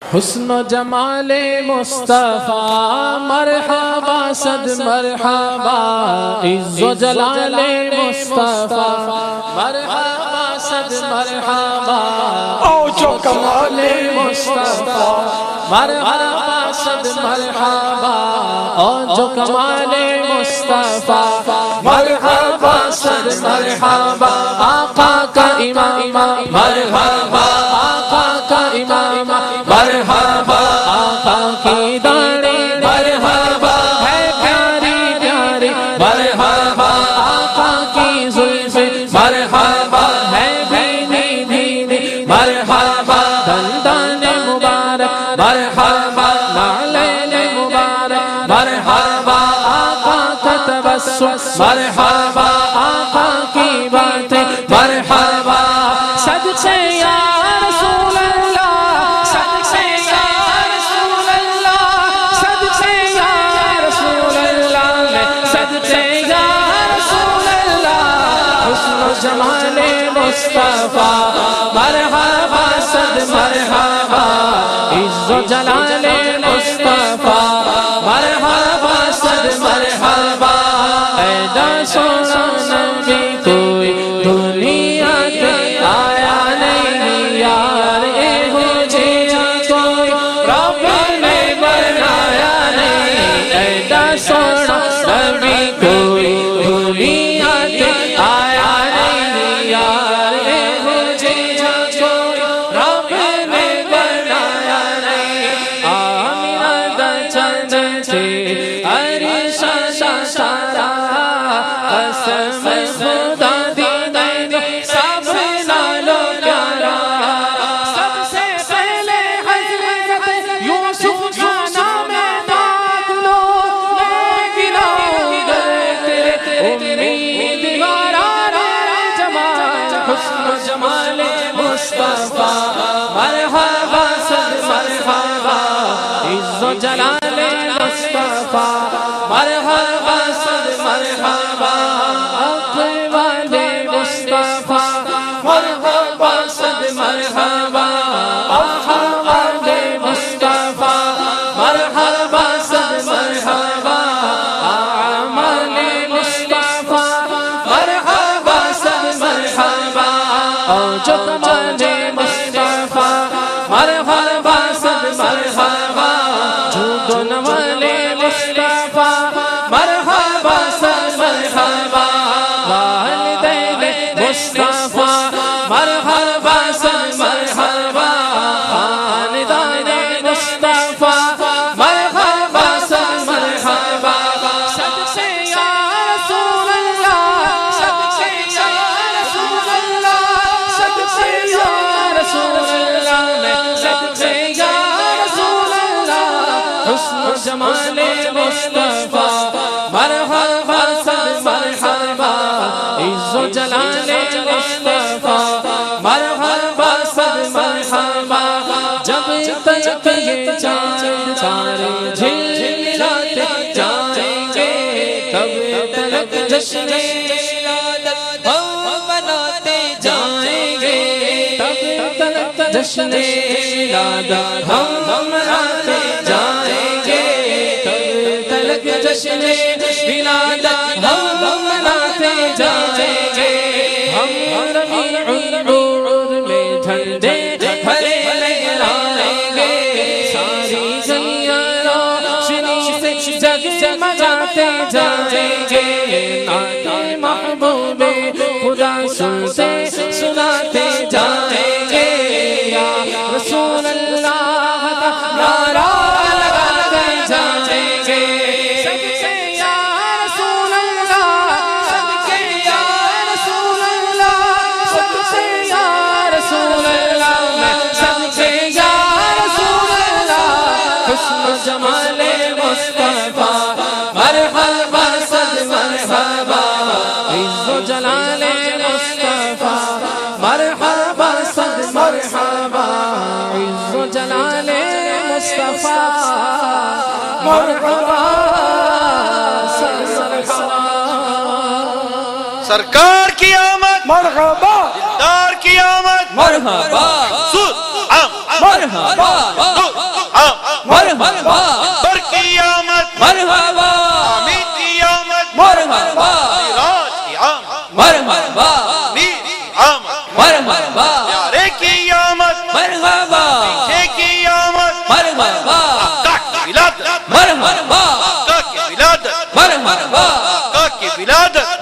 حسن و جمال مصطفیٰ مرحبا صد مرحبا، عز و جلال مصطفیٰ مرحبا صد مرحبا، اوج و کمال مصطفیٰ مرحبا صد مرحبا، اوج و کمال مصطفیٰ مرحبا صد مرحبا، آقا کا امام مرحبا، آقا کا امام مرحبا، آقا کی داڑھی مرحبا ہے پیاری پیاری مرحبا، آقا کی زلف مرحبا ہے بھینی بھینی مرحبا، دندان مبارک مرحبا، نالین مبارک مرحبا، آقا کا تبسم مرحبا، آقا کی باتیں مرحبا، صدقے یا رسول اللہ، صدقے یا رسول اللہ، صدقے یا رسول اللہ، صدقے یا رسول اللہ، حسن و جمال مصطفیٰ مرحبا صد مرحبا، عز و جلال مصطفیٰ مرحبا صد مرحبا، ایڈا سونا نبی کوئی دنیا کے آیا نہیں یار، اے ہو جیا کوئی رب نے بنایا نہیں، ایڈا سونا نبی کوئی دنیا کے آیا نہیں یار، اے ہو جیا کوئی رب نے بنایا نہیں، آمینہ دا چند تھے عرش سارا، قسم خدا دی نہیں سب نالو پیارا، سب سے پہلے حضرت یوسف کا نام پاک لو، لیکن آؤں تیرے امیدوارا جمال، حسن و جمال مصطفیٰ مرحبا صد مرحبا، عز و جلال مصطفیٰ مرحبا صد مرحبا، اقوال مصطفیٰ مرحبا صد مرحبا، اقوال مصطفیٰ مرحبا صد مرحبا، اعمال مصطفیٰ مرحبا صد مرحبا، اوج و کمال مصطفیٰ مرحبا صد مرحبا، جود و نوال مصطفیٰ مرحبا صد مرحبا، والدین مصطفیٰ مرحبا صد مرحبا، خاندان مصطفیٰ مرحبا صد مرحبا، صدقے یا رسول اللہ، صدقے یا رسول اللہ، صدقے یا رسول اللہ، صدقے یا رسول اللہ، حسن و جمال مصطفیٰ مرحبا صد مرحبا، عز و جلال مصطفیٰ مرحبا صد مرحبا، جب تک یہ چاند تارے جھلملاتے جائیں گے، تب تک جشن ولادت ہم مناتے جائیں گے، تب تک جشن ولادت ہم مناتے جائیں گے، تب تک جشن ولادت ہم مناتے جائیں گے، ہم ربیع النور میں جھنڈے بھرے لہرائیں گے، ساری دنیا روشنی سے جگمگاتے جائیں گے، نعت محبوب خدا سنتے سناتے جائیں گے، یا رسول اللہ کا نعرہ لگاتے جائیں گے، صدقے یا رسول اللہ، صدقے یا رسول اللہ، صدقے یا رسول اللہ، صدقے یا رسول اللہ، حسن و جمال مصطفیٰ مرحبا صد مرحبا، عز و جلال مصطفیٰ مرحبا صد مرحبا، عز و جلال مصطفیٰ مرحبا صد مرحبا، سرکار کی آمد مرحبا، دار کی آمد مرحبا، سود مرحبا مرحبا بر کی آمد مرحبا حمید کی آمد مرحبا راج کی آمد مرحبا میر کی آمد مرحبا پیارے کی آمد مرحبا میٹھے کی آمد مرحبا آقا کی ولادت مرحبا آقا کی ولادت مرحبا آقا کی ولادت